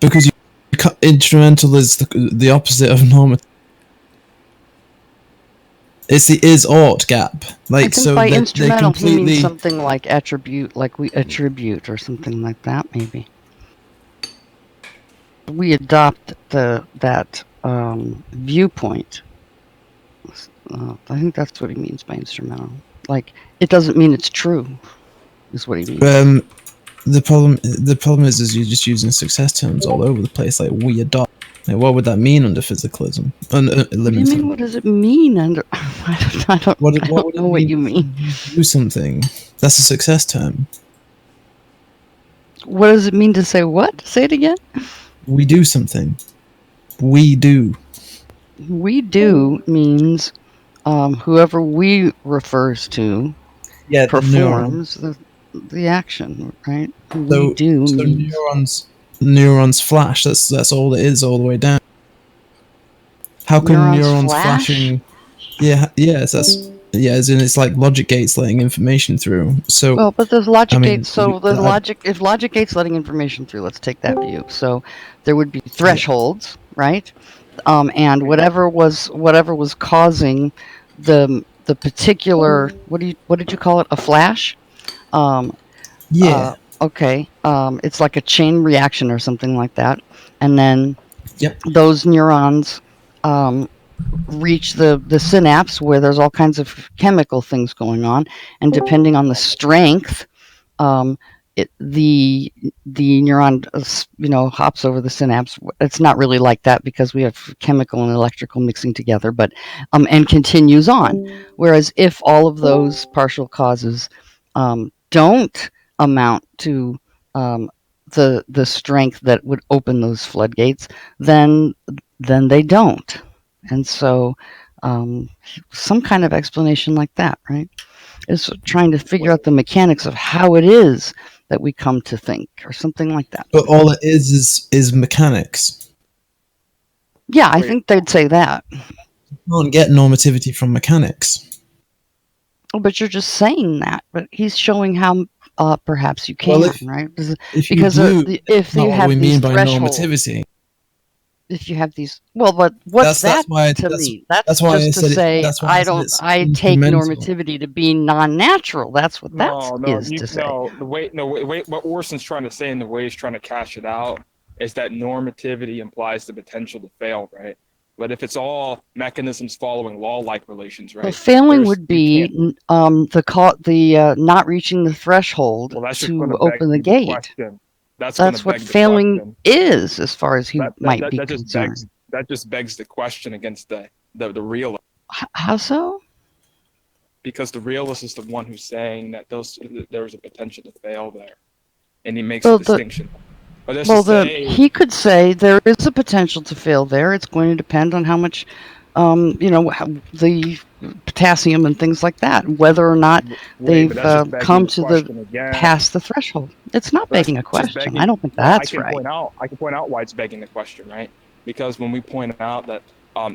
Because instrumental is the opposite of normative. It's the is-ought gap. Like, I think so by they instrumental he completely... means something like attribute, like we attribute or something like that, maybe. We adopt that viewpoint. I think that's what he means by instrumental. Like, it doesn't mean it's true, is what he means. The problem is you're just using success terms all over the place. Like, we adopt. Like, what would that mean under physicalism? What do you mean? What does it mean under? I don't know what you mean. Do something. That's a success term. What does it mean to say what? Say it again. We do something. We do. We do means whoever we refers to performs the action, right? We do so means neurons flash. That's all it is all the way down. How can neurons flashing? Yes, it's like logic gates letting information through. So well, but there's logic gates. So the logic, if logic gates letting information through, let's take that view. So there would be thresholds, right? And whatever was causing the particular, what did you call it? A flash? Okay. It's like a chain reaction or something like that, and then those neurons reach the synapse where there's all kinds of chemical things going on, and depending on the strength, the neuron hops over the synapse. It's not really like that because we have chemical and electrical mixing together, but and continues on. Whereas if all of those partial causes don't amount to the strength that would open those floodgates, then they don't. And so some kind of explanation like that, right, is trying to figure out the mechanics of how it is that we come to think, or something like that. But all it is mechanics. Yeah, I think they'd say that. You can't get normativity from mechanics. Oh, but you're just saying that. But he's showing how perhaps you can, right? Because if you have these thresholds, normativity. If you have these, well, but what's that to me? That's why just to say I take normativity to be non-natural. That's what to say. The way what Orson's trying to say and the way he's trying to cash it out is that normativity implies the potential to fail, right? But if it's all mechanisms following law-like relations, right? Well, failing would be the not reaching the threshold to open the gate. That's what failing is, as far as he might be concerned. That just begs the question against the realist. How so? Because the realist is the one who's saying that there's a potential to fail there, and he makes a distinction. He could say there is a potential to fail there. It's going to depend on how much, the potassium and things like that, whether or not they've come to past the threshold. It's not begging a question. I don't think that's right. I can point out why it's begging the question, right? Because when we point out that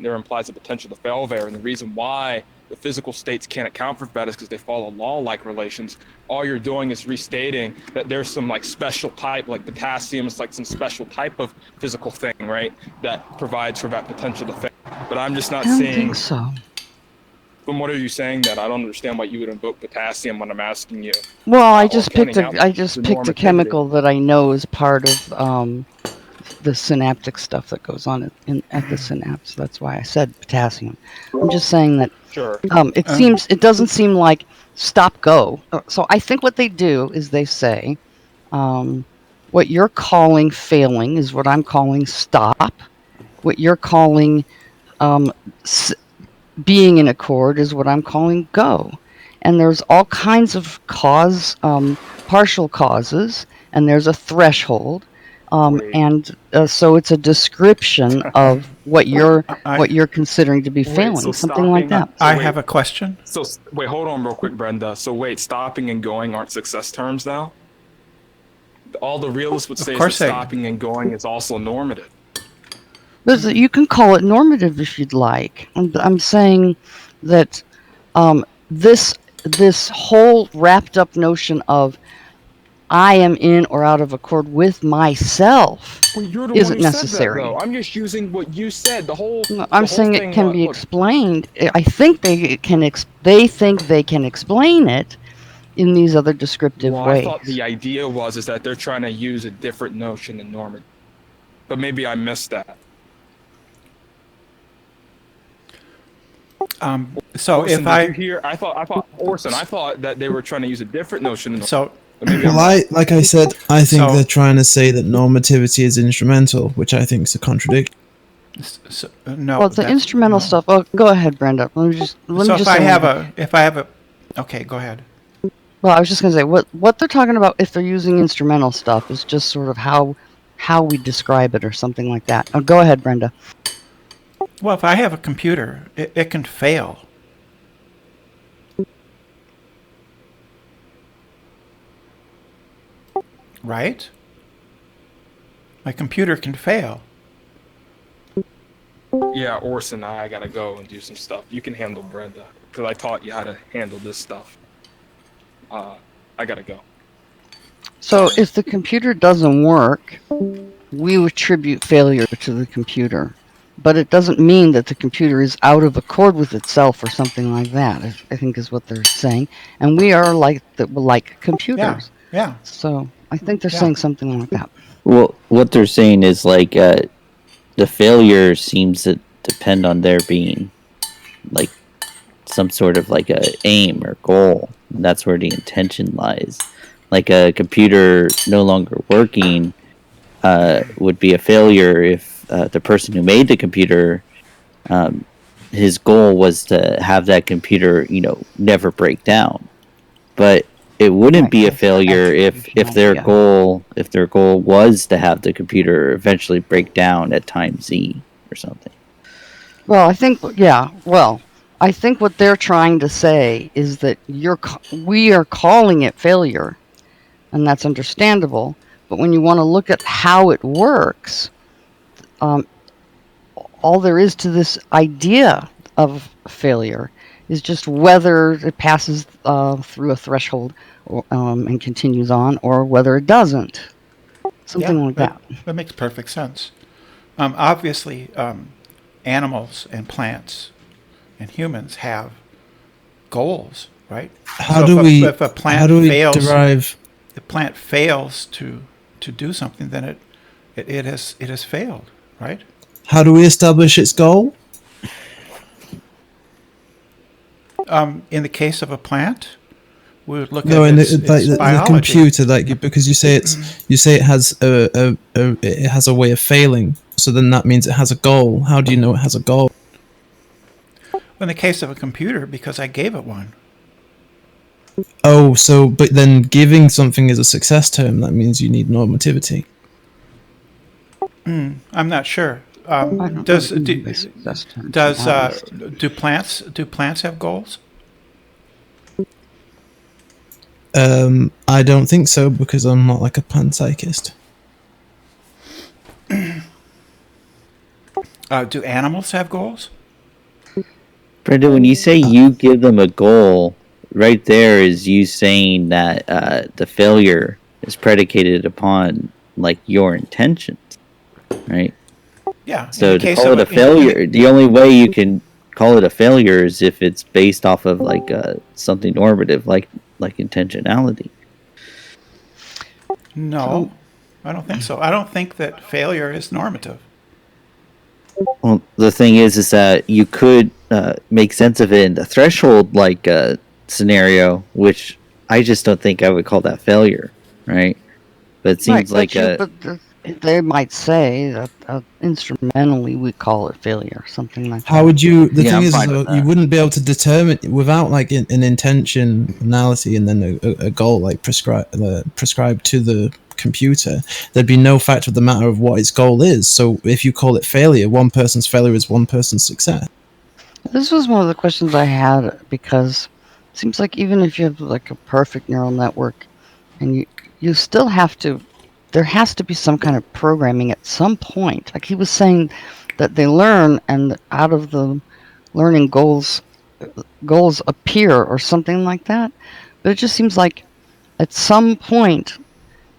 there implies a potential to fail there, and the reason why the physical states can't account for that is because they follow law-like relations. All you're doing is restating that there's some like special type, like potassium is like some special type of physical thing, right? That provides for that potential to fail. But I'm just not seeing. I don't think so. Then what are you saying that I don't understand why you would invoke potassium when I'm asking you? Well, I just picked a chemical that I know is part of the synaptic stuff that goes on at the synapse. That's why I said potassium. I'm just saying that. Sure. It doesn't seem like stop go. So I think what they do is they say, what you're calling failing is what I'm calling stop. What you're calling being in accord is what I'm calling go. And there's all kinds of partial causes, and there's a threshold. So it's a description of what you're considering to be failing, something like that. I have a question. So wait, hold on real quick, Brenda. So wait, stopping and going aren't success terms now? All the realists would say that stopping and going is also normative. You can call it normative if you'd like. I'm saying that this whole wrapped up notion of I am in or out of accord with myself Well, you're the isn't one who necessary. said that, though. I'm just using what you said. I'm saying it can be explained. I think they think they can explain it in these other descriptive ways. I thought the idea is that they're trying to use a different notion than normative, but maybe I missed that. So Orson, if I hear, I thought Orson, I thought that they were trying to use a different notion. Like I said, I think they're trying to say that normativity is instrumental, which I think is a contradiction. No. Well, the instrumental stuff. Oh, go ahead, Brenda. Let me just. If I have a, okay, go ahead. Well, I was just going to say what they're talking about if they're using instrumental stuff is just sort of how we describe it or something like that. Oh, go ahead, Brenda. Well, if I have a computer, it can fail. Right? My computer can fail. Yeah, Orson, I gotta go and do some stuff. You can handle Brenda, because I taught you how to handle this stuff. I gotta go. So if the computer doesn't work, we attribute failure to the computer. But it doesn't mean that the computer is out of accord with itself or something like that, I think is what they're saying. And we are like computers. Yeah. So I think they're saying something like that. Well, what they're saying is like the failure seems to depend on there being like some sort of like a aim or goal. And that's where the intention lies. Like a computer no longer working would be a failure if the person who made the computer, his goal was to have that computer, never break down. But it wouldn't be a failure if their goal was to have the computer eventually break down at time Z or something. Well, I think what they're trying to say is that we are calling it failure, and that's understandable. But when you want to look at how it works, all there is to this idea of failure is just whether it passes through a threshold and continues on, or whether it doesn't. Something like that. That makes perfect sense. Obviously, animals and plants and humans have goals, right? If a plant fails, the plant fails to do something, then it has failed, right? How do we establish its goal? In the case of a plant, we would look at the computer, because you say it has a way of failing. So then that means it has a goal. How do you know it has a goal? In the case of a computer, because I gave it one. Oh, but then giving something is a success term. That means you need normativity. I'm not sure. Do plants have goals? I don't think so, because I'm not like a panpsychist. Do animals have goals? Brenda, when you say you give them a goal, right there is you saying that the failure is predicated upon like your intentions, right? Yeah. So to call it a failure, the only way you can call it a failure is if it's based off of like something normative, like intentionality. No, I don't think so. I don't think that failure is normative. Well, the thing is that you could make sense of it in the threshold scenario, which I just don't think I would call that failure, right? But it seems they might say that instrumentally we call it failure, something like that. How would you? The thing is, you wouldn't be able to determine without like an intentionality and then a goal like prescribed to the computer. There'd be no fact of the matter of what its goal is. So if you call it failure, one person's failure is one person's success. This was one of the questions I had, because it seems like even if you have like a perfect neural network, and you still have to. There has to be some kind of programming at some point. Like he was saying that they learn, and out of the learning goals appear or something like that. But it just seems like at some point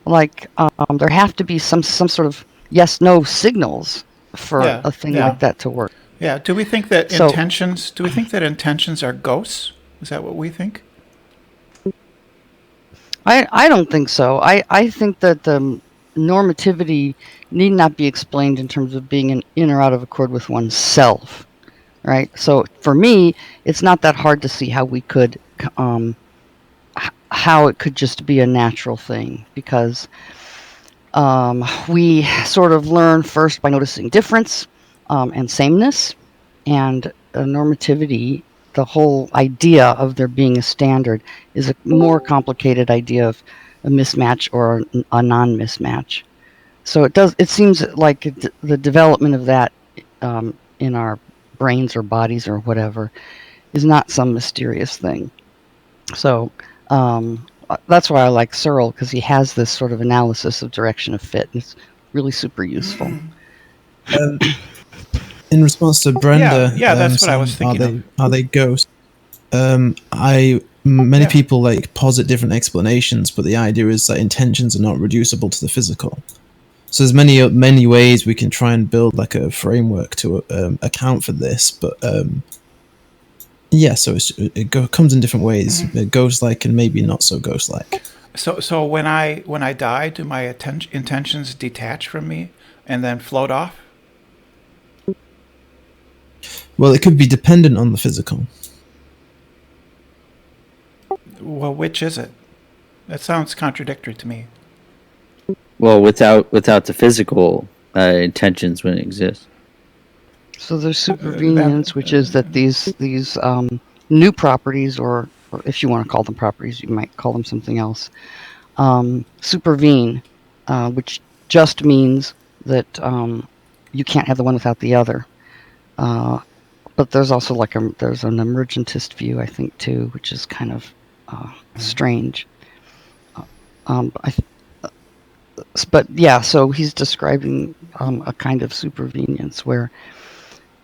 like there have to be some sort of yes/no signals for a thing like that to work. Yeah. Do we think that intentions? Do we think that intentions are ghosts? Is that what we think? I don't think so. I think that the normativity need not be explained in terms of being in or out of accord with oneself, right? So for me, it's not that hard to see how we could, how it could just be a natural thing, because we sort of learn first by noticing difference and sameness, and normativity. The whole idea of there being a standard is a more complicated idea of a mismatch or a non-mismatch. So it seems like the development of that in our brains or bodies or whatever is not some mysterious thing. So that's why I like Searle, because he has this sort of analysis of direction of fit. It's really super useful. In response to Brenda, that's what I was thinking. Are they ghosts? Many people like posit different explanations, but the idea is that intentions are not reducible to the physical. So there's many ways we can try and build like a framework to account for this, but so it comes in different ways, ghost-like and maybe not so ghost-like. So when I die, do my intentions detach from me and then float off? Well, it could be dependent on the physical. Well, which is it? That sounds contradictory to me. Well, without the physical, intentions wouldn't exist. So there's supervenience, which is that these new properties, or if you want to call them properties, you might call them something else, supervene, which just means that you can't have the one without the other. But there's also there's an emergentist view, I think, too, which is kind of strange. But yeah, so he's describing a kind of supervenience where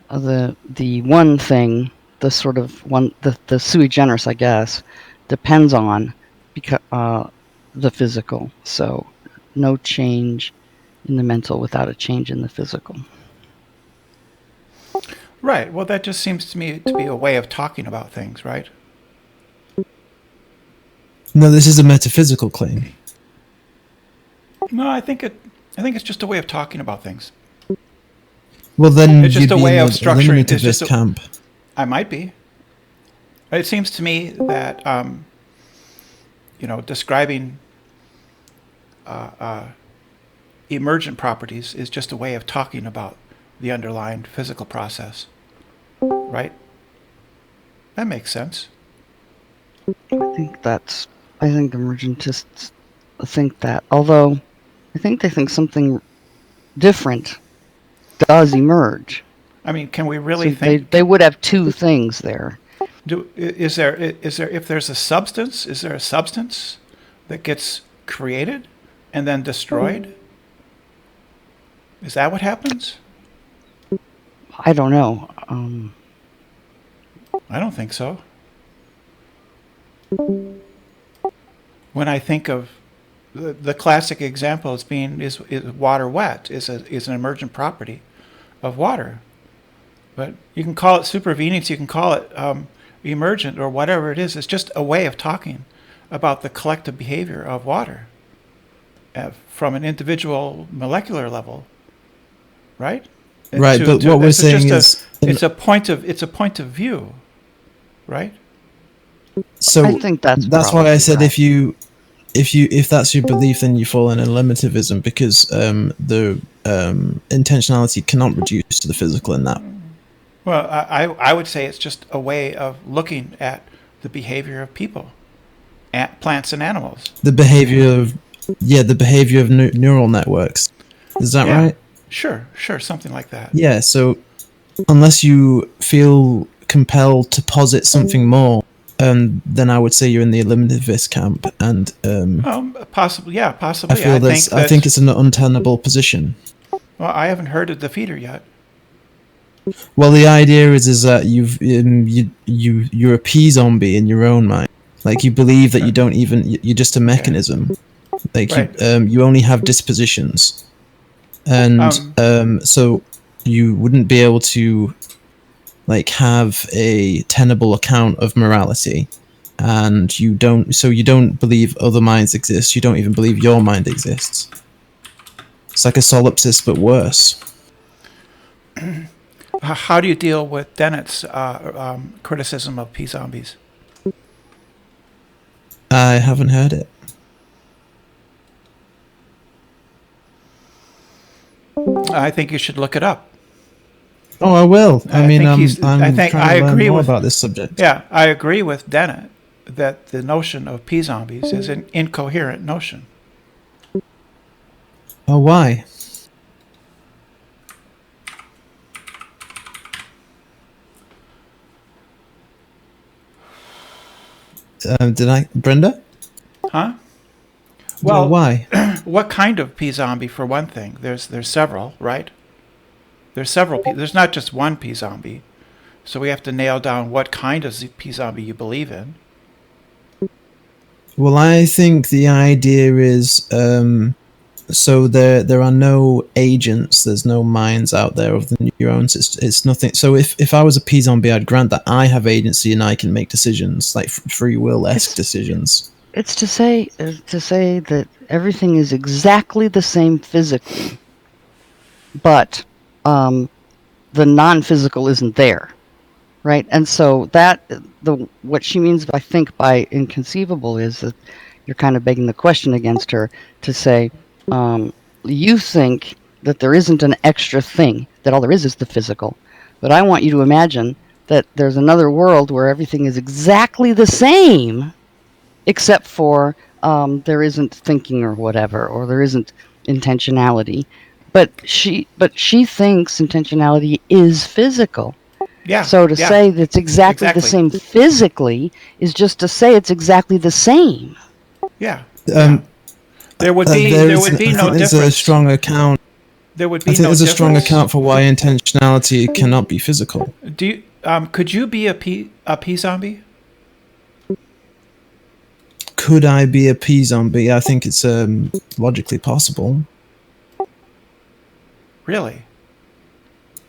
the one thing, the sort of one, the sui generis, I guess, depends on the physical. So no change in the mental without a change in the physical. Right. Well, that just seems to me to be a way of talking about things, right? No, this is a metaphysical claim. No, I think it's just a way of talking about things. Well, then it's just a way of structuring this camp. I might be. It seems to me that describing emergent properties is just a way of talking about the underlying physical process, right? That makes sense. I think emergentists think that, although I think they think something different does emerge. I mean, can we really think they would have two things there? Is there if there's a substance, is there a substance that gets created and then destroyed? Is that what happens? I don't know. I don't think so. When I think of the classic example is water wet is an emergent property of water, but you can call it supervenience, you can call it emergent or whatever it is. It's just a way of talking about the collective behavior of water from an individual molecular level, right? Right, but what we're saying is it's a point of view, right? So I think that's why I said right. If that's your belief, then you fall in relativism, because the intentionality cannot reduce to the physical in that. Well, I would say it's just a way of looking at the behavior of people, plants and animals. The behavior of neural networks. Is that right? Sure, something like that. Yeah. So unless you feel compelled to posit something more, then I would say you're in the eliminativist camp, and possibly. I think it's an untenable position. Well, I haven't heard of the feeder yet. Well, the idea is that you're a pea zombie in your own mind. Like, you believe that you're just a mechanism, Like Right. you only have dispositions, and so you wouldn't be able to like have a tenable account of morality, and you don't believe other minds exist. You don't even believe your mind exists. It's like a solipsis, but worse. How do you deal with Dennett's criticism of P-zombies? I haven't heard it. I think you should look it up. Oh, I will. I mean, I'm think trying I to learn agree more with about this subject. Yeah, I agree with Dennett that the notion of P-zombies is an incoherent notion. Oh, why? Brenda? Huh? Well, why? What kind of P-zombie, for one thing? There's several, right? There's several. There's not just one P-zombie. So we have to nail down what kind of P-zombie you believe in. Well, I think the idea is so there are no agents. There's no minds out there other than your own. It's nothing. So if I was a P-zombie, I'd grant that I have agency and I can make decisions, like free will-esque decisions. It's to say that everything is exactly the same physically, but the non-physical isn't there, right? And so what she means, I think, by inconceivable is that you're kind of begging the question against her to say, you think that there isn't an extra thing, that all there is the physical, but I want you to imagine that there's another world where everything is exactly the same, except for there isn't thinking or whatever, or there isn't intentionality. But she thinks intentionality is physical. Yeah. So to say that it's exactly the same physically is just to say it's exactly the same. Yeah. There would be no difference. There's a strong account. There would be I think there's a strong account for why intentionality cannot be physical. Do you, could you be a P-zombie? Could I be a P-zombie? I think it's logically possible. Really?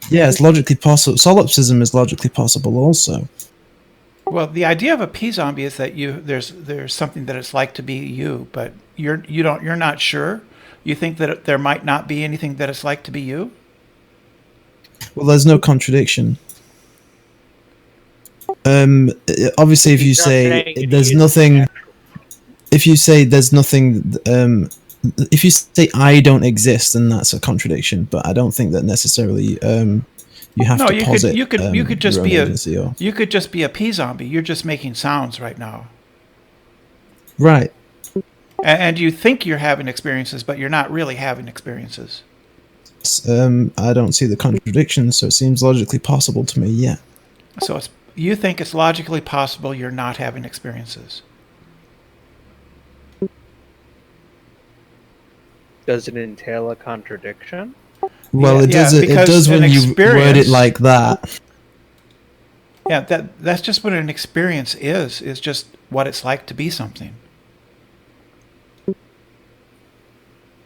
Yeah, it's logically possible. Solipsism is logically possible also. Well, the idea of a P-zombie is that there's something that it's like to be you, but you're not sure. You think that there might not be anything that it's like to be you? Well, there's no contradiction. Obviously, if you say there's nothing, if you say there's nothing, if you say I don't exist, then that's a contradiction. But I don't think that necessarily you have to posit. You could just be a P-zombie. You're just making sounds right now. Right. And you think you're having experiences, but you're not really having experiences. I don't see the contradiction, so it seems logically possible to me. Yeah. So you think it's logically possible you're not having experiences. Does it entail a contradiction? Well, it does. It does when you word it like that. Yeah, that's just what an experience is. Is just what it's like to be something.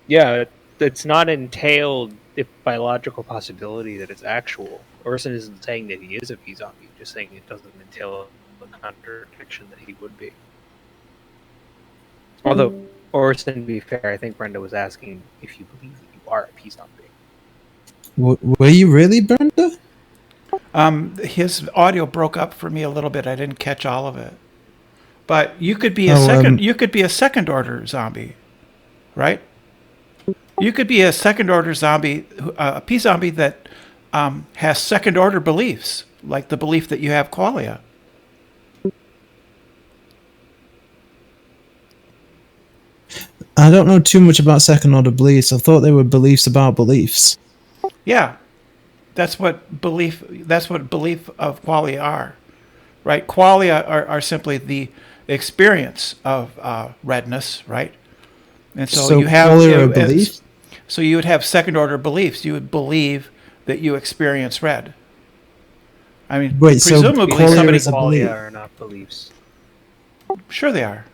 Yeah, it's not entailed by logical possibility that it's actual. Orson isn't saying that he is a P-zombie, just saying it doesn't entail a contradiction that he would be. Although, Orson, to be fair, I think Brenda was asking if you believe that you are a P-zombie. Were you really, Brenda? His audio broke up for me a little bit. I didn't catch all of it. But you could be you could be a second order zombie, right? You could be a second order zombie, a P-zombie that has second order beliefs, like the belief that you have qualia. I don't know too much about second order beliefs. I thought they were beliefs about beliefs. Yeah, that's what belief of qualia are, right? Qualia are simply the experience of redness, right? And so you have qualia a belief. So you would have second order beliefs. You would believe that you experience red. I mean, presumably qualia are not beliefs. Sure they are.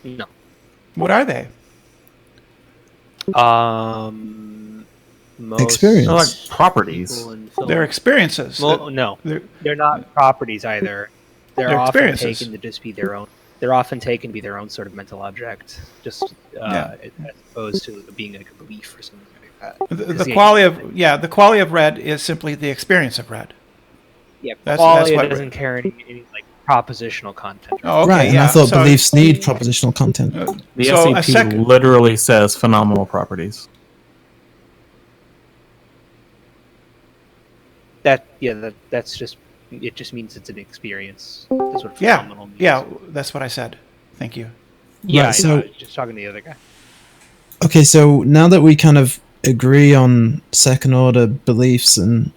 No. What are they? Most Experience. They're like properties. They're experiences. Well, no, they're not properties either. They're often experiences. taken to just be their own. They're often taken to be their own sort of mental object, just as opposed to being like a belief or something like that. The quality of red is simply the experience of red. Yeah, quality doesn't carry any like propositional content. Oh, okay, right, and I thought beliefs need propositional content. The SCP literally says phenomenal properties. That's just it. Just means it's an experience. That's what phenomenal means. Yeah, that's what I said. Thank you. Yeah, right, so just talking to the other guy. Okay, so now that we kind of agree on second order beliefs and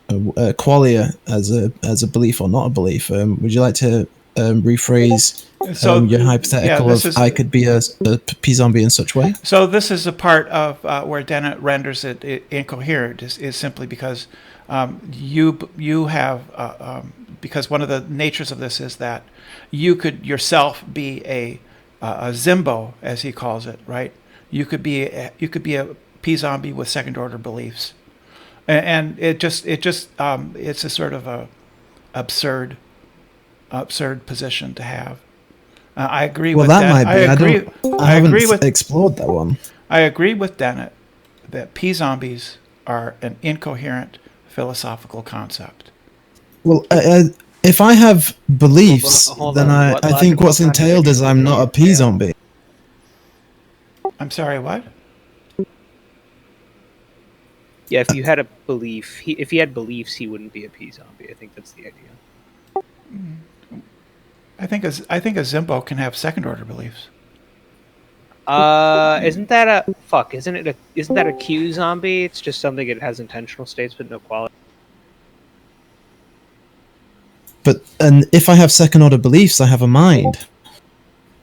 qualia as a belief or not a belief, would you like to rephrase your hypothetical of I could be a P-zombie in such way? So this is a part of where Dennett renders it incoherent is simply because you have because one of the natures of this is that you could yourself be a Zimbo, as he calls it, right? You could be a P-zombie with second order beliefs. And it's a sort of a absurd position to have. I agree with that. Might be. I haven't explored that one. I agree with Dennett that P-zombies are an incoherent philosophical concept. Well, if I have beliefs, then I think what's entailed is I'm not a P-zombie. I'm sorry, what? Yeah, if you had a belief, if he had beliefs, he wouldn't be a P-zombie. I think that's the idea. I think a Zimbo can have second order beliefs. Isn't that a Q zombie? It's just something that has intentional states but no quality. And if I have second order beliefs, I have a mind.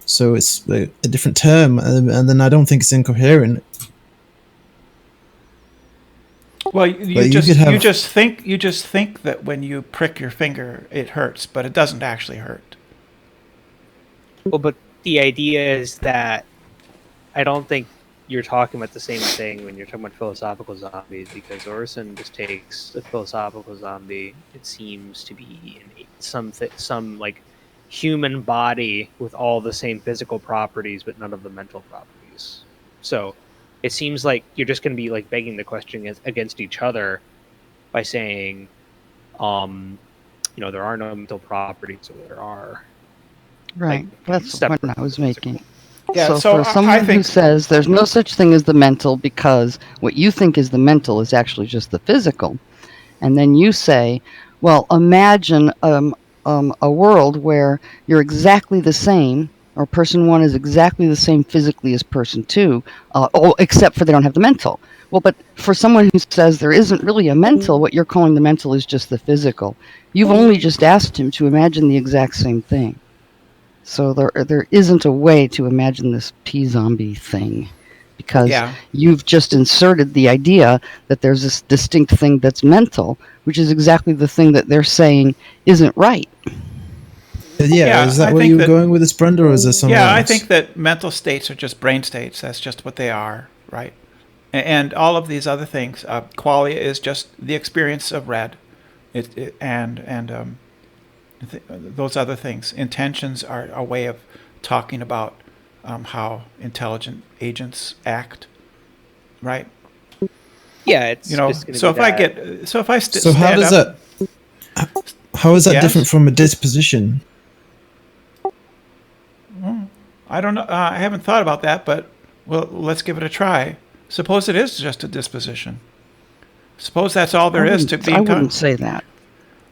So it's a different term, and then I don't think it's incoherent. Well, you just think that when you prick your finger, it hurts, but it doesn't actually hurt. Well, but the idea is that I don't think you're talking about the same thing when you're talking about philosophical zombies, because Orson just takes a philosophical zombie. It seems to be in some like human body with all the same physical properties, but none of the mental properties. So it seems like you're just going to be like begging the question against each other by saying, there are no mental properties, or there are. Right. That's the point I was making. Yeah, so for someone who says there's no such thing as the mental because what you think is the mental is actually just the physical, and then you say, well, imagine a world where you're exactly the same, or person one is exactly the same physically as person two, except for they don't have the mental. Well, but for someone who says there isn't really a mental, what you're calling the mental is just the physical. You've only just asked him to imagine the exact same thing. So there isn't a way to imagine this P-zombie thing, because you've just inserted the idea that there's this distinct thing that's mental, which is exactly the thing that they're saying isn't right. Yeah, is that where you were going with this, Brenda, or is there something else? I think that mental states are just brain states. That's just what they are, right? And all of these other things, qualia is just the experience of red, those other things. Intentions are a way of talking about how intelligent agents act, right? Yeah, it's so if I get so if I so how does that how is that different from a disposition? I don't know. I haven't thought about that, but well, let's give it a try. Suppose it is just a disposition. Suppose that's all there is to being. I wouldn't say that.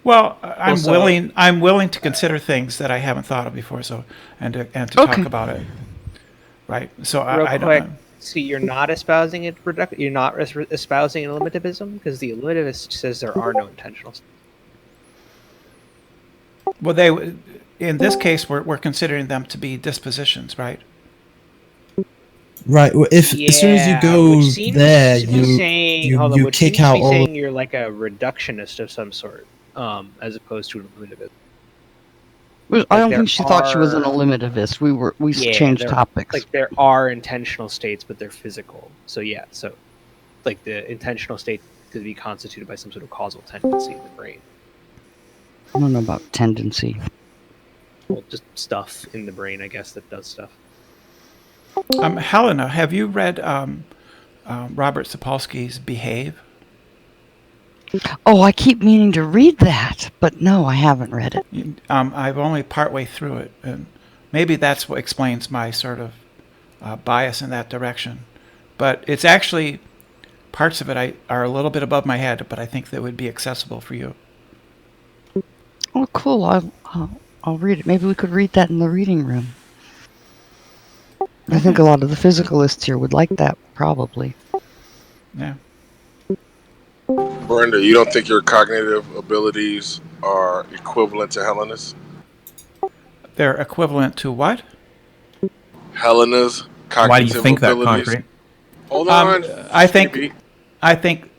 Well, I'm willing to consider things that I haven't thought of before, and to talk about it. Right. So I don't know. So you're not espousing it. You're not espousing eliminativism, because the eliminativist says there are no intentional. Well, in this case, we're considering them to be dispositions, right? Right. Well, as soon as you go there, you kick out all. Saying you're like a reductionist of some sort, as opposed to an eliminativist. I don't think she thought she was an eliminativist. We changed topics. Like there are intentional states, but they're physical. So yeah, so like the intentional state could be constituted by some sort of causal tendency in the brain. I don't know about tendency. Well, just stuff in the brain, I guess, that does stuff. Hellena, have you read Robert Sapolsky's Behave? Oh, I keep meaning to read that, but no, I haven't read it. I've only partway through it, and maybe that's what explains my sort of bias in that direction. But it's actually, parts of it are a little bit above my head, but I think that would be accessible for you. Oh, cool. I'll read it. Maybe we could read that in the reading room. I think a lot of the physicalists here would like that, probably. Yeah. Brenda, you don't think your cognitive abilities are equivalent to Helena's? They're equivalent to what? Helena's cognitive abilities. Why do you think that, Concrete? Hold on. I think,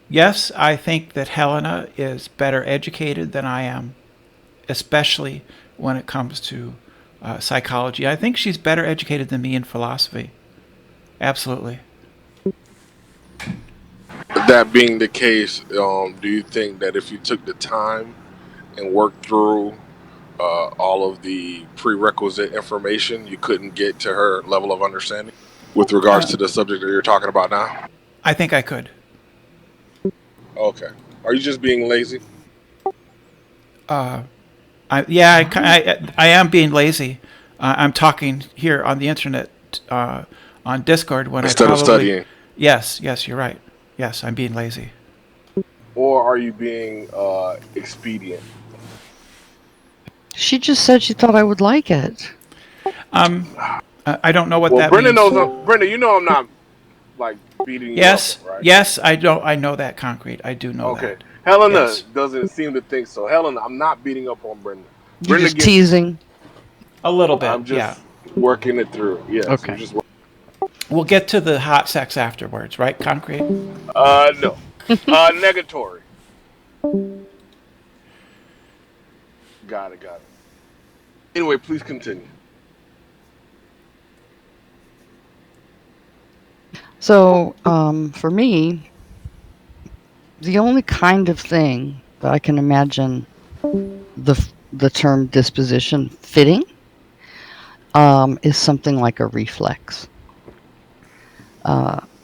yes, I think that Hellena is better educated than I am, especially when it comes to psychology. I think she's better educated than me in philosophy. Absolutely. That being the case, do you think that if you took the time and worked through all of the prerequisite information, you couldn't get to her level of understanding with regards to the subject that you're talking about now? I think I could. Okay. Are you just being lazy? I am being lazy. I'm talking here on the internet on Discord when instead of studying. Yes, you're right. Yes, I'm being lazy. Or are you being expedient? She just said she thought I would like it. I don't know what that Brenda means. Brenda, you know I'm not like beating you up, right? Yes, I know that, Concrete. I do know that. Okay. Hellena doesn't seem to think so. Hellena, I'm not beating up on Brenda. You're just teasing. A little bit, I'm just working it through. Yes. Okay. We'll get to the hot sex afterwards, right, Concrete? No. Negatory. Got it. Anyway, please continue. So, for me, the only kind of thing that I can imagine the term disposition fitting is something like a reflex.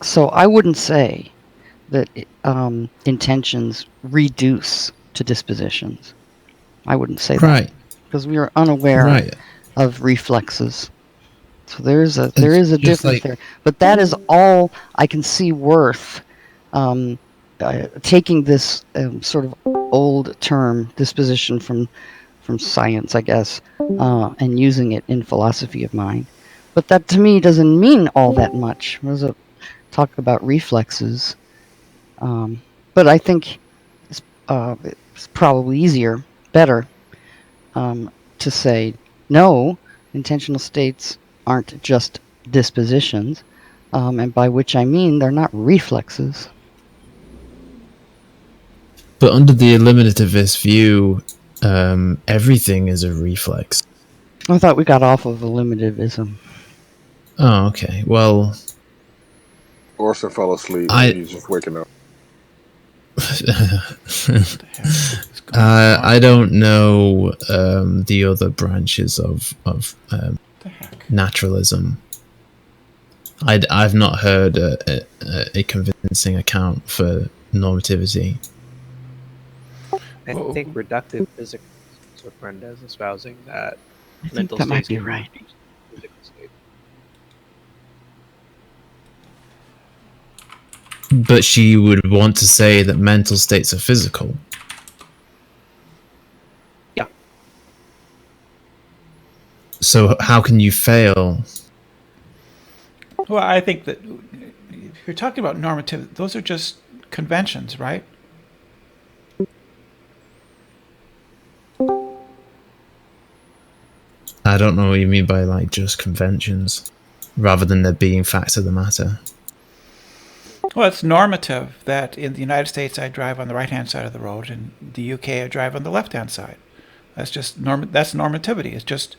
So I wouldn't say that intentions reduce to dispositions. I wouldn't say that because we are unaware of reflexes. So there is a difference there, but that is all I can see worth taking this sort of old term disposition from science, I guess, and using it in philosophy of mind. But that to me doesn't mean all that much. There's a talk about reflexes, but I think it's probably better to say no. Intentional states aren't just dispositions, and by which I mean they're not reflexes. But under the eliminativist view, everything is a reflex. I thought we got off of eliminativism. Oh, okay. Well, Orson fell asleep. He's just waking up. I don't know the other branches of naturalism. I've not heard a convincing account for normativity. I think reductive physics is what Brenda is espousing, that I think that might be right. But she would want to say that mental states are physical. Yeah. So how can you fail? Well, I think that if you're talking about normative, those are just conventions, right? I don't know what you mean by like just conventions, rather than there being facts of the matter. Well, it's normative that in the United States I drive on the right-hand side of the road, and in the UK I drive on the left-hand side. That's just that's normativity. It's just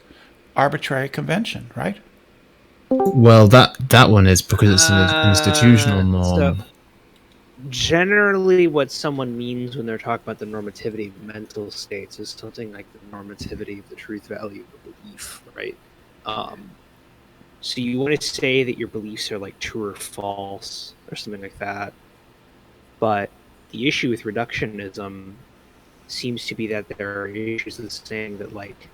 arbitrary convention, right? Well, that one is because it's an institutional norm. So generally, what someone means when they're talking about the normativity of mental states is something like the normativity of the truth value of belief, right? So you want to say that your beliefs are like true or false or something like that. But the issue with reductionism seems to be that there are issues with saying that like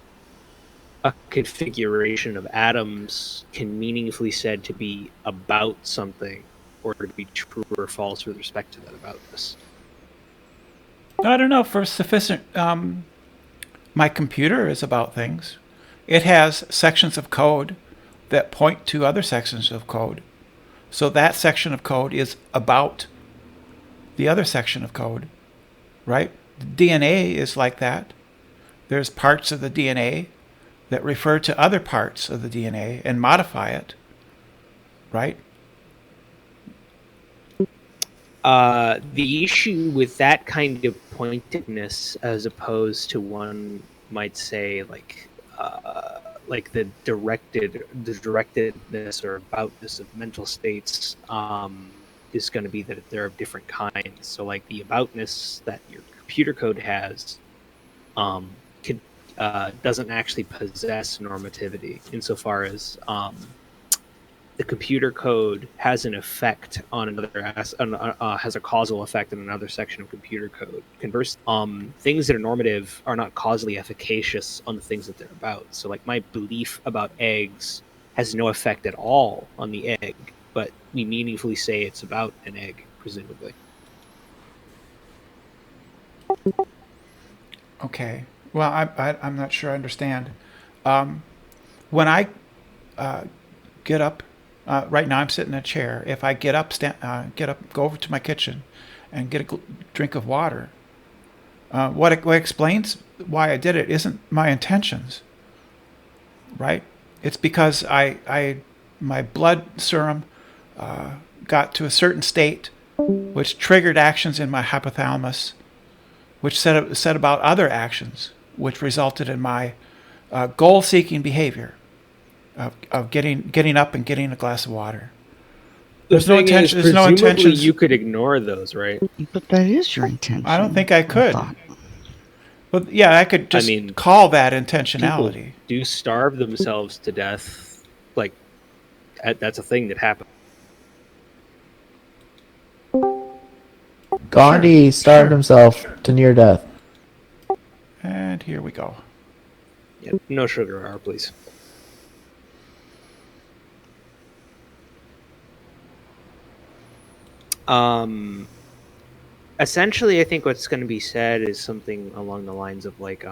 a configuration of atoms can meaningfully said to be about something or to be true or false with respect to that aboutness. I don't know. For sufficient, my computer is about things. It has sections of code that point to other sections of code. So that section of code is about the other section of code, right? The DNA is like that. There's parts of the DNA that refer to other parts of the DNA and modify it, right? The issue with that kind of pointedness, as opposed to one might say like the directedness or aboutness of mental states, is going to be that they're of different kinds. So, like the aboutness that your computer code has, doesn't actually possess normativity insofar as the computer code has an effect on another has a causal effect in another section of computer code. Conversely, things that are normative are not causally efficacious on the things that they're about. So like my belief about eggs has no effect at all on the egg, but we meaningfully say it's about an egg, presumably. Okay. Well, I'm not sure I understand. When I get up, right now I'm sitting in a chair. If I get up, go over to my kitchen, and get a drink of water, what explains why I did it isn't my intentions, right? It's because my blood serum got to a certain state, which triggered actions in my hypothalamus, which said about other actions, which resulted in my goal-seeking behavior of getting up and getting a glass of water. There's no intention. There's no intentions. You could ignore those, right? But that is your intention. I don't think I could. Well, yeah, I could just call that intentionality. People do starve themselves to death. Like, that's a thing that happens. Gandhi starved himself to near death. And here we go. Yeah, no sugar R, please. Essentially, I think what's going to be said is something along the lines of like,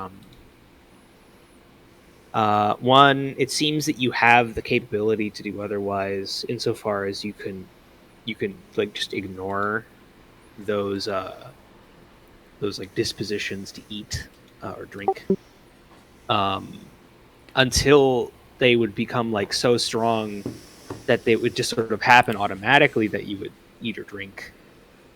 one, it seems that you have the capability to do otherwise, insofar as you can like just ignore those like dispositions to eat or drink, until they would become like so strong that they would just sort of happen automatically that you would eat or drink.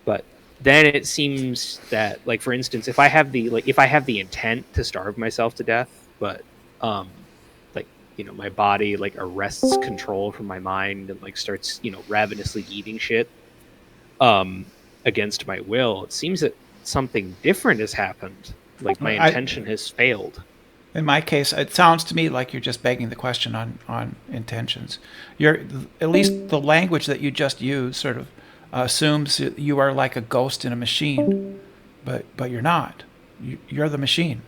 But then it seems that, like, for instance, if I have the intent to starve myself to death, but like, you know, my body like arrests control from my mind and like starts, you know, ravenously eating shit against my will, it seems that something different has happened. Like my intention has failed. In my case, it sounds to me like you're just begging the question on intentions. At least the language that you just used sort of assumes that you are like a ghost in a machine, but you're not. You're the machine.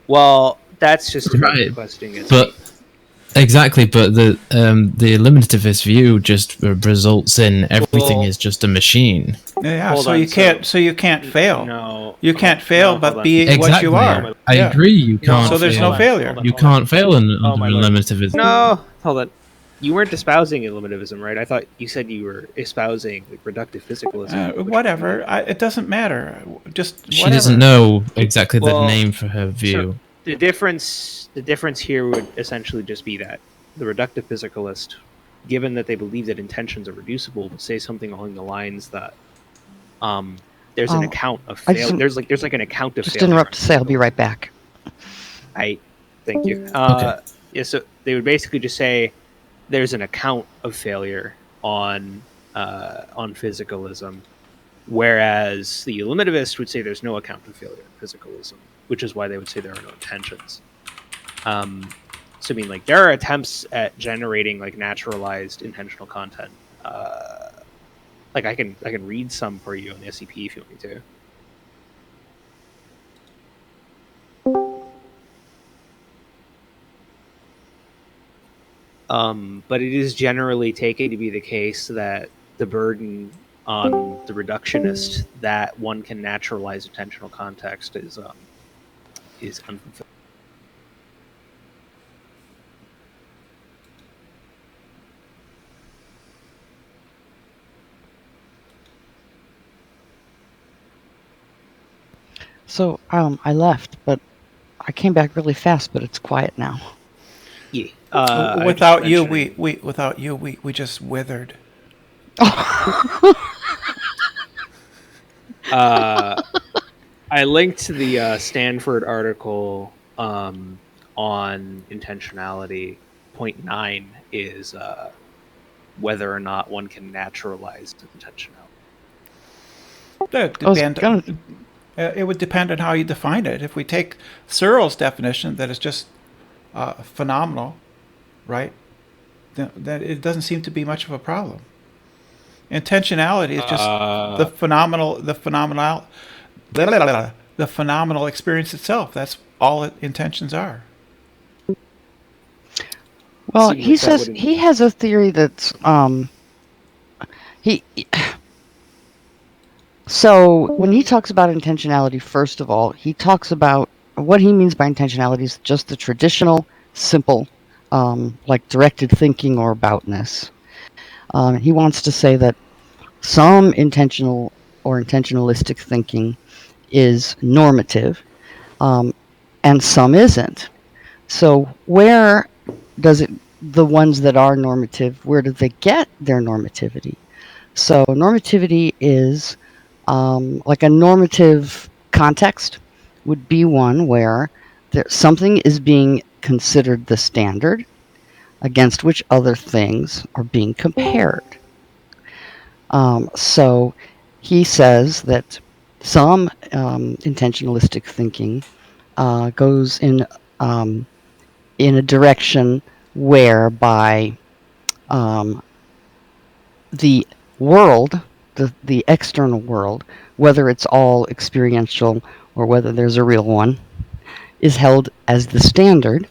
Well, that's just right. questioning it. But exactly, but the eliminativist view just results in everything is just a machine. Yeah, so you can't fail. No, you can't fail, but be exactly. what you are. I agree. You can't. So there's no failure. You can't fail in eliminativism. No, hold on. You weren't espousing eliminativism, right? I thought you said you were espousing like reductive physicalism. Whatever. It doesn't matter. Just she doesn't know exactly the name for her view. So the difference here would essentially just be that the reductive physicalist, given that they believe that intentions are reducible, would say something along the lines that there's an account of failure. There's like an account of just failure. Interrupt to say I'll be right back. Thank you. Okay. Yeah, so they would basically just say there's an account of failure on physicalism, whereas the eliminativist would say there's no account of failure in physicalism, which is why they would say there are no intentions. So I mean, like, there are attempts at generating like naturalized intentional content. Like I can read some for you on the SCP if you want me to. But it is generally taken to be the case that the burden on the reductionist that one can naturalize intentional context is unfulfilled. So I left, but I came back really fast. But it's quiet now. Yeah. Without you, we just withered. I linked to the Stanford article on intentionality. Point 9 is whether or not one can naturalize intentionality. It would depend on how you define it. If we take Searle's definition, that is just phenomenal, right? Then it doesn't seem to be much of a problem. Intentionality is just the phenomenal experience itself. That's all intentions are. Well, he says he has a theory that's So when he talks about intentionality, first of all, he talks about what he means by intentionality is just the traditional, simple, like directed thinking or aboutness. He wants to say that some intentional or intentionalistic thinking is normative, and some isn't. So where does the ones that are normative, where do they get their normativity? So normativity is like a normative context would be one where something is being considered the standard against which other things are being compared. So he says that some intentionalistic thinking goes in a direction whereby the world, the external world, whether it's all experiential or whether there's a real one, is held as the standard,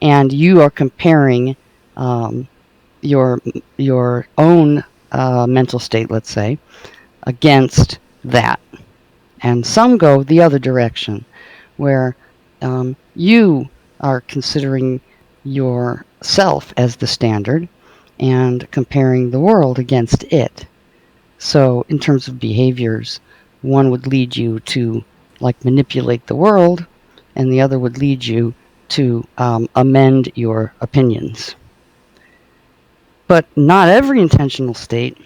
and you are comparing your own mental state, let's say, against that. And some go the other direction, where you are considering yourself as the standard and comparing the world against it. So in terms of behaviors, one would lead you to like manipulate the world, and the other would lead you to amend your opinions. But not every intentional state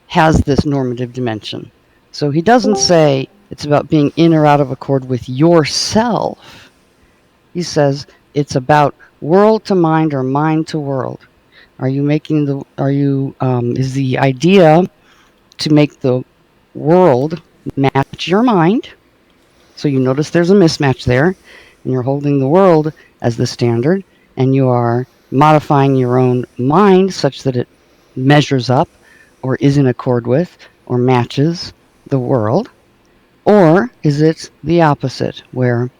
has this normative dimension. So he doesn't say it's about being in or out of accord with yourself. He says it's about world to mind or mind to world. Is the idea to make the world match your mind? So you notice there's a mismatch there, and you're holding the world as the standard, and you are modifying your own mind such that it measures up or is in accord with or matches the world? Or is it the opposite, where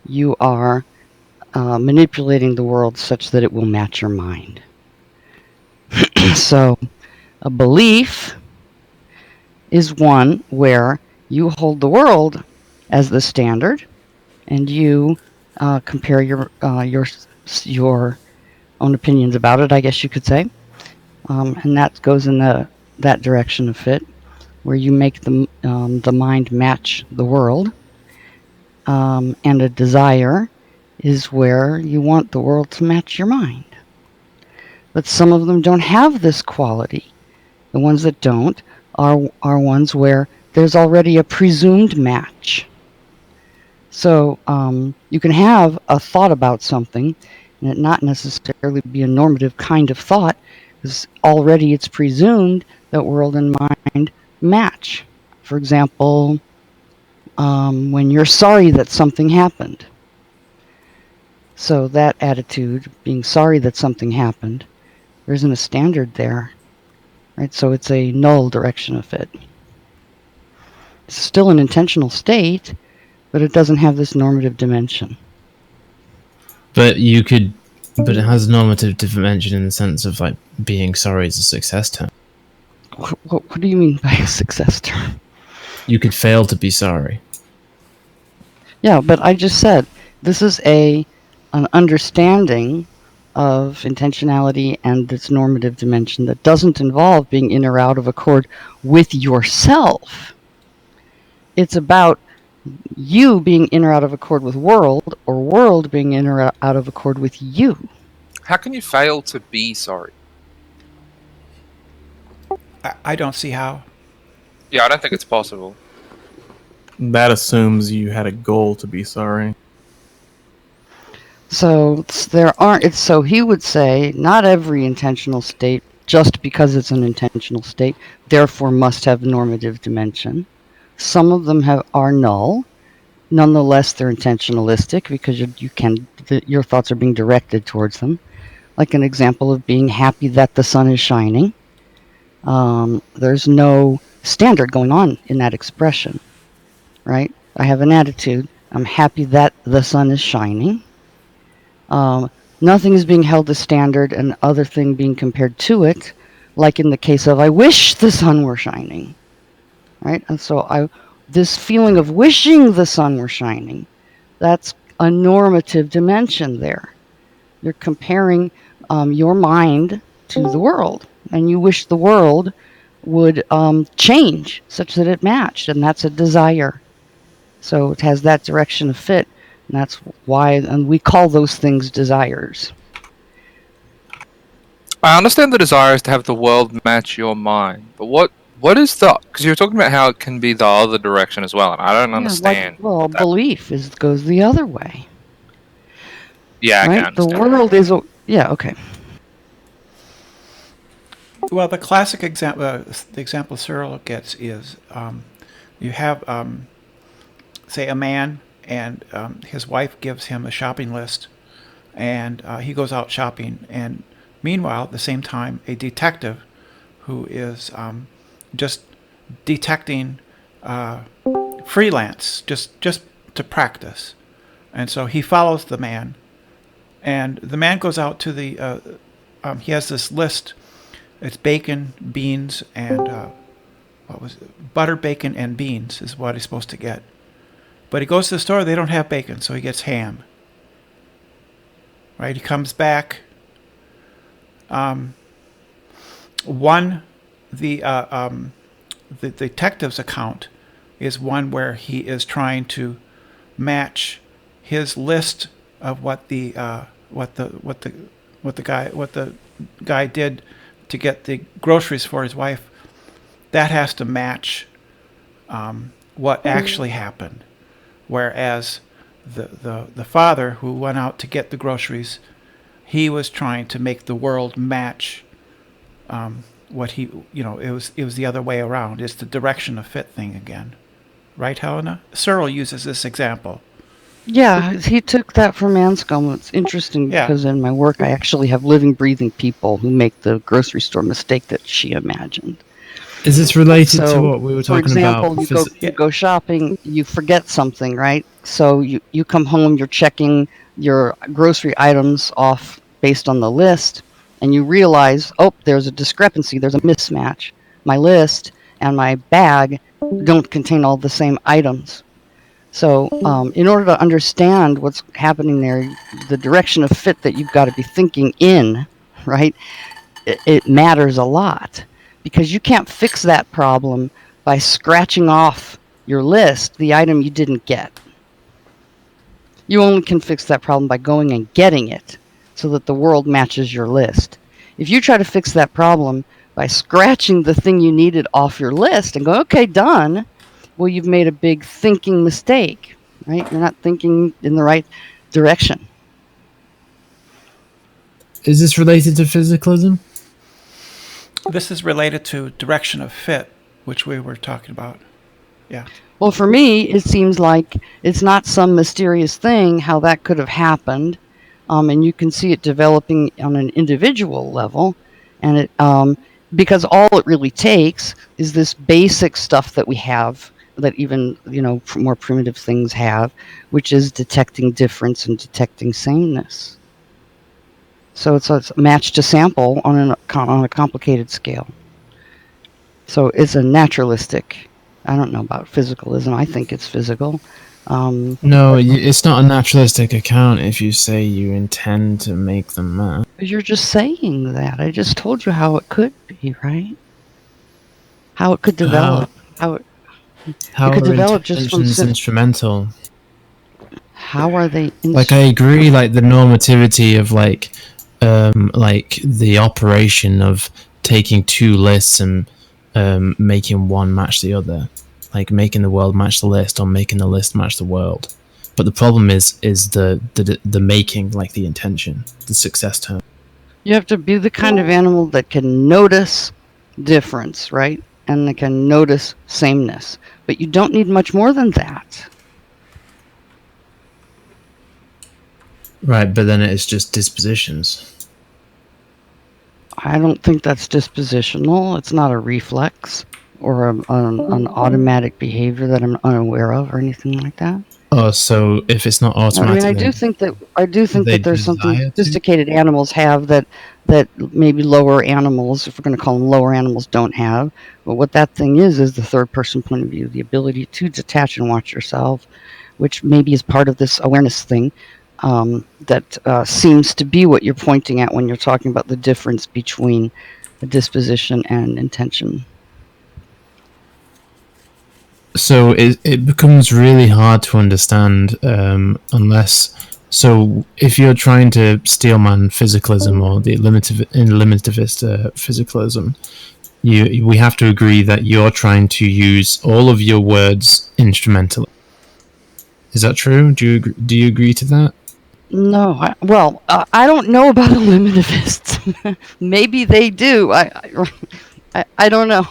you are manipulating the world such that it will match your mind? So a belief is one where you hold the world as the standard, and you compare your own opinions about it, I guess you could say, and that goes in that direction of fit, where you make the mind match the world, and a desire is where you want the world to match your mind. But some of them don't have this quality. The ones that don't are ones where there's already a presumed match. So you can have a thought about something and it not necessarily be a normative kind of thought, because already it's presumed that world and mind match. For example, when you're sorry that something happened. So that attitude, being sorry that something happened, there isn't a standard there, right? So it's a null direction of fit. It's still an intentional state, but it doesn't have this normative dimension. But it has normative dimension in the sense of like being sorry is a success term. What do you mean by a success term? You could fail to be sorry. Yeah, but I just said this is an understanding of intentionality and its normative dimension that doesn't involve being in or out of accord with yourself. It's about you being in or out of accord with world, or world being in or out of accord with you. How can you fail to be sorry? I don't see how. Yeah, I don't think it's possible. That assumes you had a goal to be sorry. So so he would say not every intentional state, just because it's an intentional state, therefore must have normative dimension. Some of them are null. Nonetheless, they're intentionalistic because your thoughts are being directed towards them. Like an example of being happy that the sun is shining. There's no standard going on in that expression, right? I have an attitude. I'm happy that the sun is shining. Nothing is being held as standard and other thing being compared to it, like in the case of I wish the sun were shining, right? And so this feeling of wishing the sun were shining, that's a normative dimension there. You're comparing your mind to the world, and you wish the world would change such that it matched, and that's a desire. So it has that direction of fit, and that's why, and we call those things desires. I understand the desire is to have the world match your mind, but what is the? Because you're talking about how it can be the other direction as well, and I don't understand. Belief goes the other way. Yeah, right? I can understand. The world is okay. Well, the classic example, the example Cyril gets is you have, say, a man and his wife gives him a shopping list, and he goes out shopping. And meanwhile, at the same time, a detective who is just detecting freelance, just to practice. And so he follows the man, and the man goes out to the. He has this list. It's bacon, beans, and butter, bacon, and beans is what he's supposed to get. But he goes to the store, they don't have bacon, so he gets ham. Right? He comes back. The detective's account is one where he is trying to match his list of what the guy did to get the groceries for his wife. That has to match what actually happened. Whereas the father who went out to get the groceries, he was trying to make the world match what he, it was the other way around. It's the direction of fit thing again. Right, Hellena? Searle uses this example. Yeah, he took that from Anscombe. It's interesting because in my work I actually have living, breathing people who make the grocery store mistake that she imagined. Is this related to what we were talking about? For example, you go shopping, you forget something, right? So you come home, you're checking your grocery items off based on the list, and you realize, there's a discrepancy, there's a mismatch. My list and my bag don't contain all the same items. So in order to understand what's happening there, the direction of fit that you've got to be thinking in, right, it matters a lot. Because you can't fix that problem by scratching off your list the item you didn't get. You only can fix that problem by going and getting it so that the world matches your list. If you try to fix that problem by scratching the thing you needed off your list and go, okay, done, well, you've made a big thinking mistake, right? You're not thinking in the right direction. Is this related to physicalism? This is related to direction of fit, which we were talking about. Yeah. Well, for me, it seems like it's not some mysterious thing how that could have happened, and you can see it developing on an individual level, and it because all it really takes is this basic stuff that we have that even more primitive things have, which is detecting difference and detecting sameness. So it's a match to sample on a complicated scale. So it's a naturalistic. I don't know about physicalism. I think it's physical. No, it's not a naturalistic account if you say you intend to make them match. You're just saying that. I just told you how it could be, right? How it could develop. How it could develop just from instrumental. How are they? Like I agree, like the normativity of like the operation of taking two lists and making one match the other, like making the world match the list or making the list match the world. But the problem is the making, like the intention, the success term. You have to be the kind of animal that can notice difference, right? And that can notice sameness. But you don't need much more than that. Right, but then it's just dispositions. I don't think that's dispositional. It's not a reflex or an automatic behavior that I'm unaware of or anything like that. Oh, so if it's not automatic, I do think that there's something sophisticated animals have that maybe lower animals, if we're going to call them lower animals, don't have. But what that thing is the third person point of view, the ability to detach and watch yourself, which maybe is part of this awareness thing. That seems to be what you're pointing at when you're talking about the difference between the disposition and intention. So it becomes really hard to understand so if you're trying to steelman physicalism or the limitivist physicalism, we have to agree that you're trying to use all of your words instrumentally. Is that true? Do you agree to that? No, I don't know about eliminativists. Maybe they do. I don't know.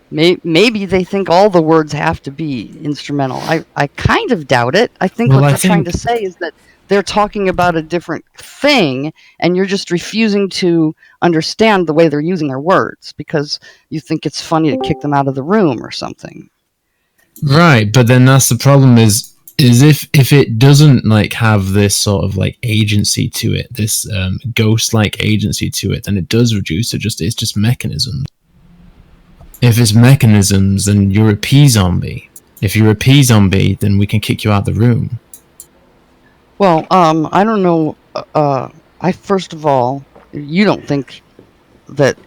Maybe they think all the words have to be instrumental. I kind of doubt it. I think what they're trying to say is that they're talking about a different thing, and you're just refusing to understand the way they're using their words because you think it's funny to kick them out of the room or something. Right, but then that's the problem is if it doesn't like have this sort of like agency to it, this ghost-like agency to it, then it does reduce to it's just mechanisms. If it's mechanisms, then you're a P-zombie. If you're a P-zombie, then we can kick you out of the room. Well, I don't know. First of all, you don't think that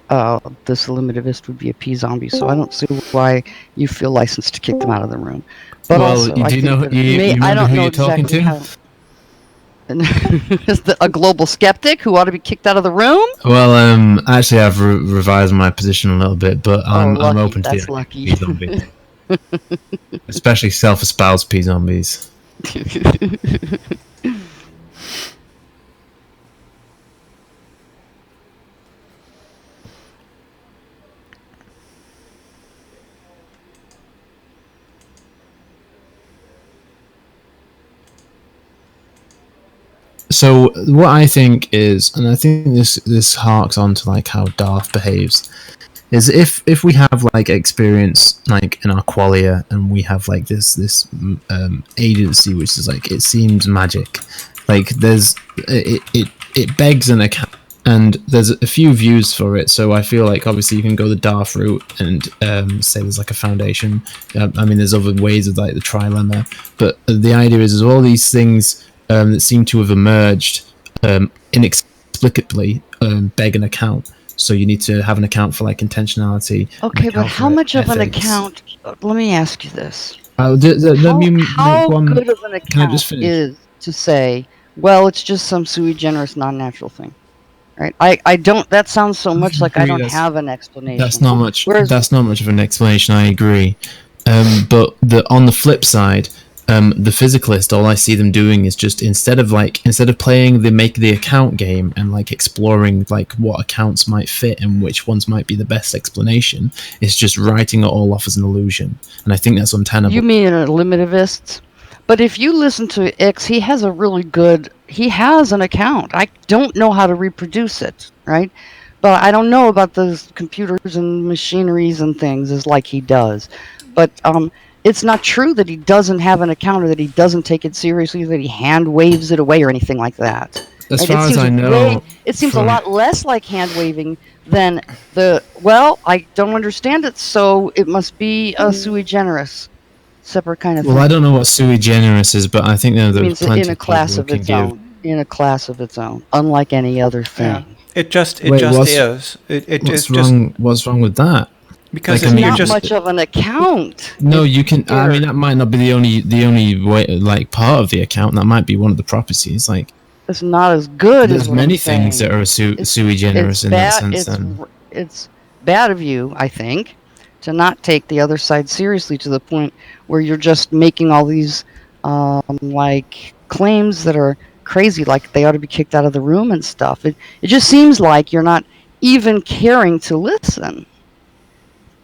this eliminativist would be a P-zombie, so I don't see why you feel licensed to kick them out of the room. But well, also, you remember who you're talking to? Is a global skeptic who ought to be kicked out of the room? Well, actually, I've revised my position a little bit, but I'm open to That's lucky. P-zombies. Especially self-espoused P-zombies. So what I think is, and I think this harks on to like how Darth behaves, is if we have like experience like in our qualia and we have like this agency which is like it seems magic, like it begs an account, and there's a few views for it. So I feel like obviously you can go the Darth route and say there's like a foundation. I mean there's other ways of like the trilemma, but the idea is all these things that seem to have emerged inexplicably beg an account. So you need to have an account for like intentionality. Okay, but how much of an account? Let me ask you this: how good of an account is to say, well, it's just some sui generis, non-natural thing? right? I don't. That sounds so much like I don't have an explanation. That's not much. Whereas, that's not much of an explanation. I agree. But on the flip side, the physicalist, all I see them doing is just instead of playing the make the account game and like exploring like what accounts might fit and which ones might be the best explanation, it's just writing it all off as an illusion. And I think that's untenable. You mean a limitivist? But if you listen to X, he has an account. I don't know how to reproduce it, right? But I don't know about those computers and machineries and things as like he does. But it's not true that he doesn't have an account or that he doesn't take it seriously, that he hand waves it away or anything like that. As far as I know, it seems a lot less like hand waving than I don't understand it, so it must be a sui generis, separate kind of thing. Well, I don't know what sui generis is, but I think there's plenty in a class of its own. In a class of its own, unlike any other thing. Yeah. It just is. What's wrong with that? Because it's not much of an account. No, you can. I mean, that might not be the only way, like part of the account. That might be one of the properties. Like, it's not as good. There's many things that are sui generis in that sense. It's bad of you, I think, to not take the other side seriously to the point where you're just making all these like claims that are crazy, like they ought to be kicked out of the room and stuff. It just seems like you're not even caring to listen.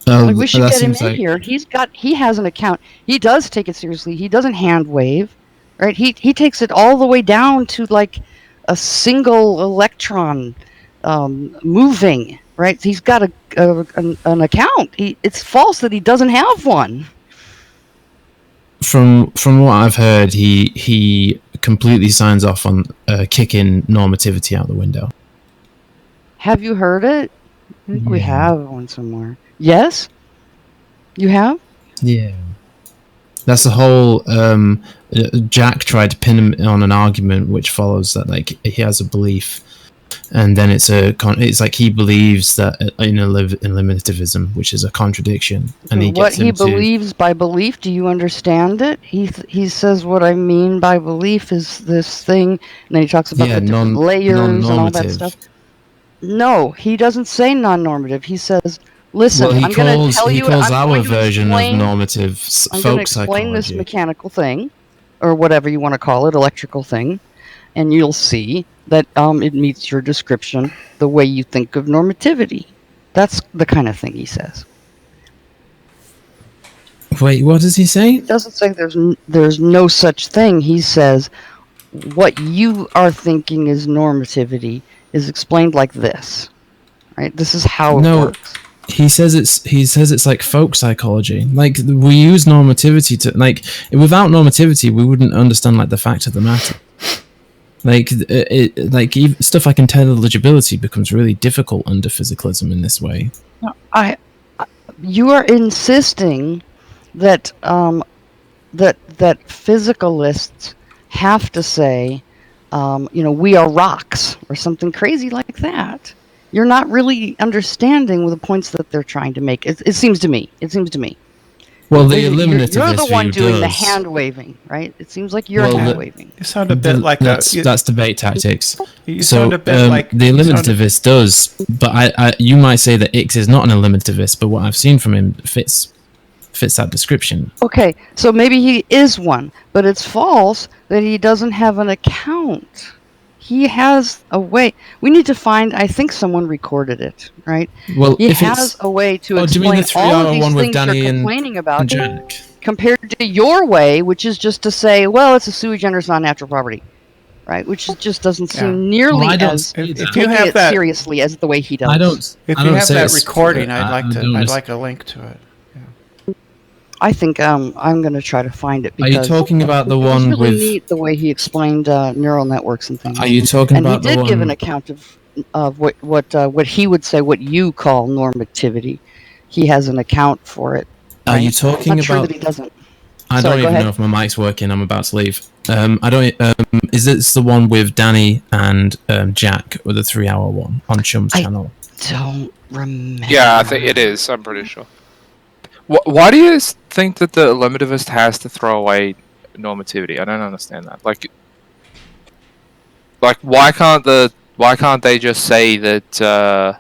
Like we should get him in here. He has an account. He does take it seriously. He doesn't hand wave, right? He takes it all the way down to like a single electron moving, right? He's got an account. It's false that he doesn't have one. From what I've heard, he completely signs off on kicking normativity out the window. Have you heard it? I think we have one somewhere. Yes? You have? Yeah. That's the whole Jack tried to pin him on an argument which follows that like he has a belief, and then it's like he believes that in eliminativism, which is a contradiction, and what he believes by belief. Do you understand it? He says what I mean by belief is this thing, and then he talks about the different layers and all that stuff. No, he doesn't say non-normative. He says, listen, I'm going to tell you. He calls our version of normative I'm going to explain this mechanical thing, or whatever you want to call it, electrical thing, and you'll see that it meets your description the way you think of normativity. That's the kind of thing he says. Wait, what does he say? He doesn't say there's no such thing. He says what you are thinking is normativity is explained like this, right? This is how it works. He says it's like folk psychology. Like we use normativity to like without normativity we wouldn't understand like the fact of the matter. Like stuff like intelligibility becomes really difficult under physicalism in this way. You are insisting that that physicalists have to say, we are rocks or something crazy like that. You're not really understanding the points that they're trying to make. It seems to me. Well, the eliminativist you're the one doing does. the hand waving, right? It seems like you're hand waving. You sound a bit like that's debate tactics. You sound a bit like the eliminativist does, but you might say that X is not an eliminativist, but what I've seen from him fits that description. Okay, so maybe he is one, but it's false that he doesn't have an account. He has a way. We need to find. I think someone recorded it, right? Well, he has a way to explain all of these things you're complaining about, compared to your way, which is just to say, well, it's a sui generis non-natural property, right? Which just doesn't seem nearly as taking it seriously as the way he does. If you have that recording, I'd like a link to it. I think I'm going to try to find it. Because are you talking about the one really with? Neat the way he explained neural networks and things. Are you talking about the one? And he did give an account of what he would say what you call normativity. He has an account for it. Are you talking I'm not sure about? that he doesn't. I don't even know if my mic's working. I'm about to leave. I don't. Is this the one with Danny and Jack, or the 3-hour one on Chum's channel? Don't remember. Yeah, I think it is. I'm pretty sure. Why do you think that the eliminativist has to throw away normativity? I don't understand that. Like why can't the Why can't they just say that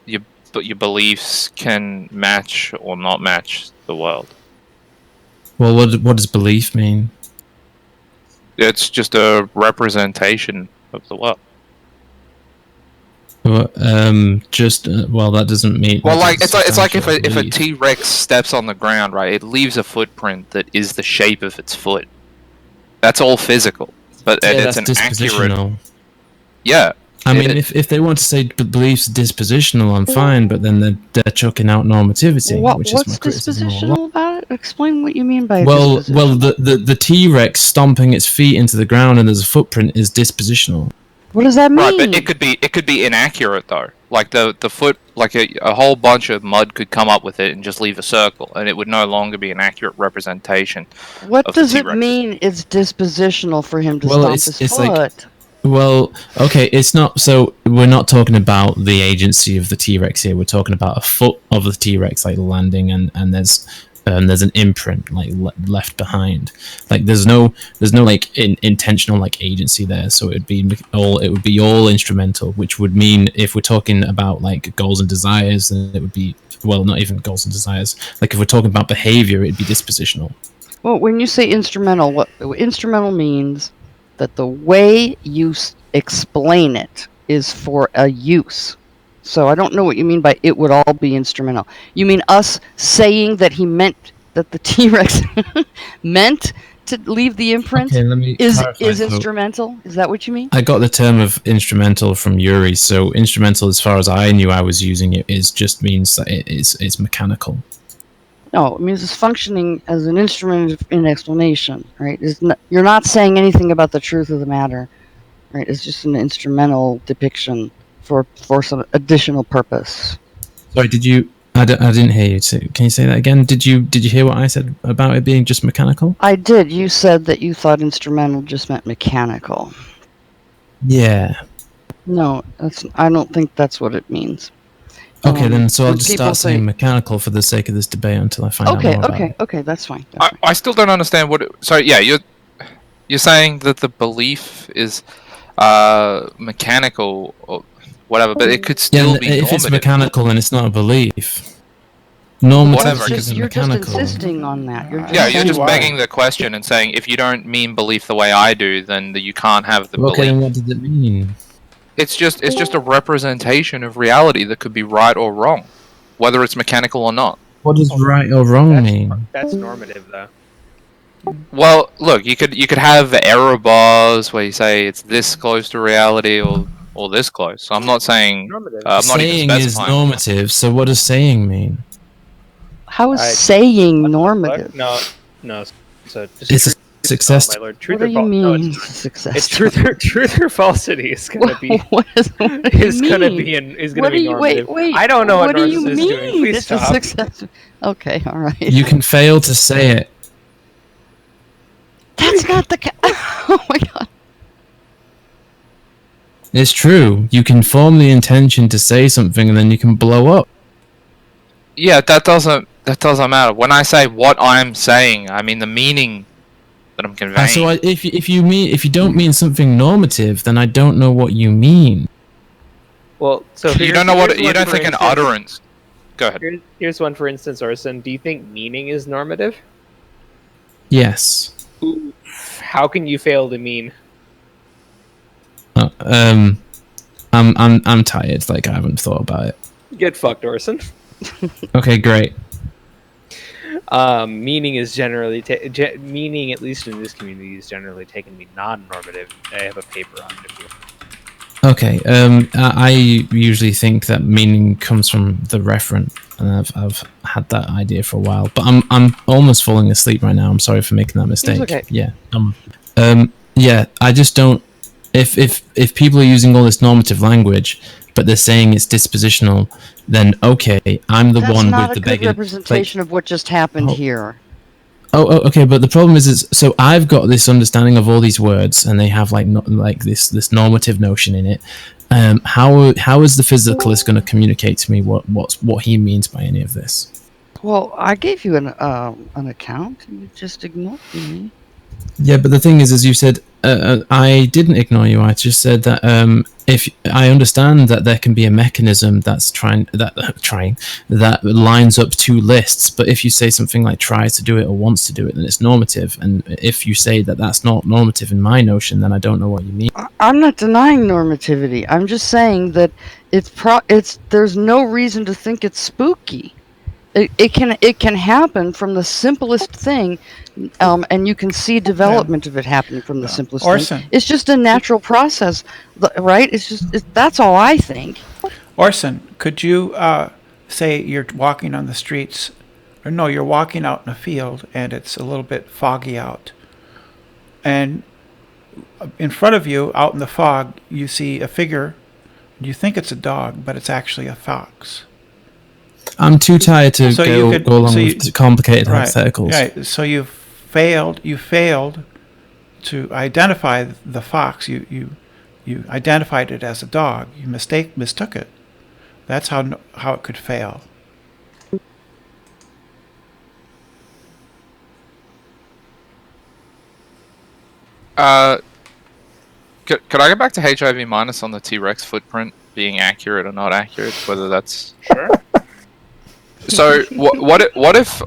your beliefs can match or not match the world? Well, what does belief mean? It's just a representation of the world. Well, that doesn't mean. Well, like it's like if a T-Rex steps on the ground, right? It leaves a footprint that is the shape of its foot. That's all physical, but it's an accurate. Yeah. I mean, if they want to say beliefs dispositional, I'm fine, but then they're chucking out normativity, which is my criticism. What's dispositional about it? Explain what you mean by well, the T-Rex stomping its feet into the ground and there's a footprint is dispositional. What does that mean? Right, but it could be inaccurate though. Like the foot, like a whole bunch of mud could come up with it and just leave a circle, and it would no longer be an accurate representation. What does it mean? It's dispositional for him to stomp his foot. Like, well, okay, it's not. So we're not talking about the agency of the T-Rex here. We're talking about a foot of the T-Rex like landing, and there's an imprint like left behind. Like there's no like intentional like agency there. So it would be all instrumental, which would mean if we're talking about like goals and desires, then it would be, well, not even goals and desires. Like if we're talking about behavior, it'd be dispositional. Well, when you say instrumental, what instrumental means that the way you explain it is for a use. So I don't know what you mean by it would all be instrumental. You mean us saying that he meant that the T-Rex meant to leave the imprint is instrumental? Is that what you mean? I got the term of instrumental from Yuri. So instrumental, as far as I knew I was using it, just means that it's mechanical. No, it means it's functioning as an instrument in explanation, right? You're not saying anything about the truth of the matter, right? It's just an instrumental depiction for some additional purpose. Sorry, I didn't hear you. Can you say that again? Did you hear what I said about it being just mechanical? I did. You said that you thought instrumental just meant mechanical. Yeah. No, I don't think that's what it means. Okay, then so I'll just start saying mechanical for the sake of this debate until I find out more about it. Okay, that's fine. I still don't understand what. You're saying that the belief is mechanical or whatever, but it could still be normative. If it's mechanical, then it's not a belief. Normative is mechanical. You're just insisting on that. You're just begging the question and saying if you don't mean belief the way I do, then you can't have the belief. Okay, then what does it mean? It's just a representation of reality that could be right or wrong, whether it's mechanical or not. What does right or wrong mean? That's normative, though. Well, look, you could have error bars where you say it's this close to reality or this close. So I'm not saying saying is normative. So what does saying mean? How is saying normative? No. So it's success. Oh, my Lord. What do you mean? Success. It's truth or falsity is going to be. What is going to be normative. Wait. I don't know what do you mean? Is doing. Please it's stop. A success. Okay, all right. You can fail to say it. That's not the. Oh my God. It's true. You can form the intention to say something, and then you can blow up. Yeah, that doesn't matter. When I say what I'm saying, I mean the meaning that I'm conveying. So if you don't mean something normative, then I don't know what you mean. Well, so you don't know what you don't think an utterance. Go ahead. Here's one, for instance, Orson. Do you think meaning is normative? Yes. How can you fail to mean? I'm tired. Like I haven't thought about it. Get fucked, Orson. Okay, great. Meaning is generally meaning, at least in this community, is generally taken to be non-normative. I have a paper on it. Okay. I usually think that meaning comes from the referent, and I've had that idea for a while. But I'm almost falling asleep right now. I'm sorry for making that mistake. It's okay. Yeah. Yeah. I just don't. If people are using all this normative language, but they're saying it's dispositional, then okay, I'm the one with the begging. That's not a good representation of what just happened here. Oh, okay, but the problem is so I've got this understanding of all these words, and they have like this normative notion in it. How is the physicalist going to communicate to me what he means by any of this? Well, I gave you an account, and you just ignored me. Yeah, but the thing is, as you said, I didn't ignore you. I just said that if I understand that there can be a mechanism that lines up two lists, but if you say something like tries to do it or wants to do it, then it's normative. And if you say that that's not normative in my notion, then I don't know what you mean. I'm not denying normativity. I'm just saying that there's no reason to think it's spooky. It can happen from the simplest thing, and you can see development of it happening from the simplest Orson. thing. It's just a natural process, right? That's all I think. Orson, could you say you're walking on the streets, or no, you're walking out in a field and it's a little bit foggy out, and in front of you, out in the fog, you see a figure. You think it's a dog, but it's actually a fox. I'm too tired to go along with complicated hypotheticals. Right. So you failed to identify the fox. You identified it as a dog. You mistook it. That's how it could fail. Could I go back to HIV minus on the T-Rex footprint being accurate or not accurate? Whether that's sure. So what if